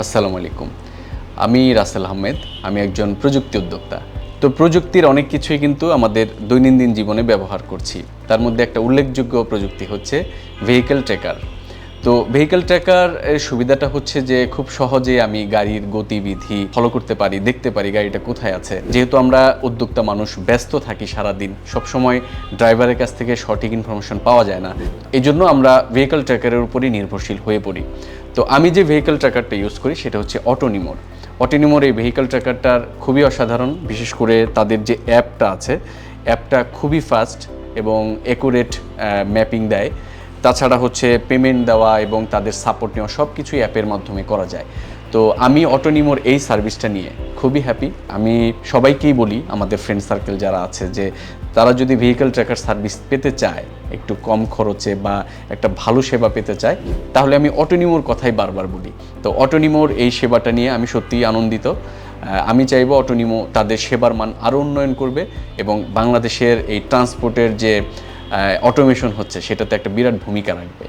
আসসালামু আলাইকুম। আমি রাসেল আহমেদ। আমি একজন প্রযুক্তি উদ্যোক্তা। তো প্রযুক্তির অনেক কিছুই কিন্তু আমাদের দৈনন্দিন জীবনে ব্যবহার করছি। তার মধ্যে একটা উল্লেখযোগ্য প্রযুক্তি হচ্ছে ভেহিকল ট্র্যাকার। তো ভেহিকল ট্র্যাকার এর সুবিধাটা হচ্ছে যে খুব সহজেই আমি গাড়ির গতিবিধি ফলো করতে পারি, দেখতে পারি গাড়িটা কোথায় আছে। যেহেতু আমরা উদ্যোক্তা মানুষ ব্যস্ত থাকি সারাদিন, সবসময় ড্রাইভারের কাছ থেকে সঠিক ইনফরমেশন পাওয়া যায় না। এজন্য আমরা ভেহিকল ট্র্যাকারের উপরই নির্ভরশীল হয়ে পড়ি। তো আমি যে ভেহিকল ট্র্যাকারটা ইউজ করি সেটা হচ্ছে অটোনিমোর। অটোনিমোর এই ভেহিকল ট্র্যাকারটার খুবই অসাধারণ, বিশেষ করে তাদের যে অ্যাপটা আছে, অ্যাপটা খুবই ফাস্ট এবং অ্যাকুরেট ম্যাপিং দেয়। তাছাড়া হচ্ছে পেমেন্ট দেওয়া এবং তাদের সাপোর্ট নেওয়া সব কিছুই অ্যাপের মাধ্যমে করা যায়। তো আমি অটোনিমোর এই সার্ভিসটা নিয়ে খুবই হ্যাপি। আমি সবাইকেই বলি, আমাদের ফ্রেন্ড সার্কেল যারা আছে, যে তারা যদি ভেহিকল ট্র্যাকার সার্ভিস পেতে চায় একটু কম খরচে বা একটা ভালো সেবা পেতে চায়, তাহলে আমি অটোনিমোর কথাই বারবার বলি। তো অটোনিমোর এই সেবাটা নিয়ে আমি সত্যিই আনন্দিত। আমি চাইবো অটোনিমো তাদের সেবার মান আরও উন্নয়ন করবে এবং বাংলাদেশের এই ট্রান্সপোর্টের যে অটোমেশন হচ্ছে সেটাতে একটা বিরাট ভূমিকা রাখবে।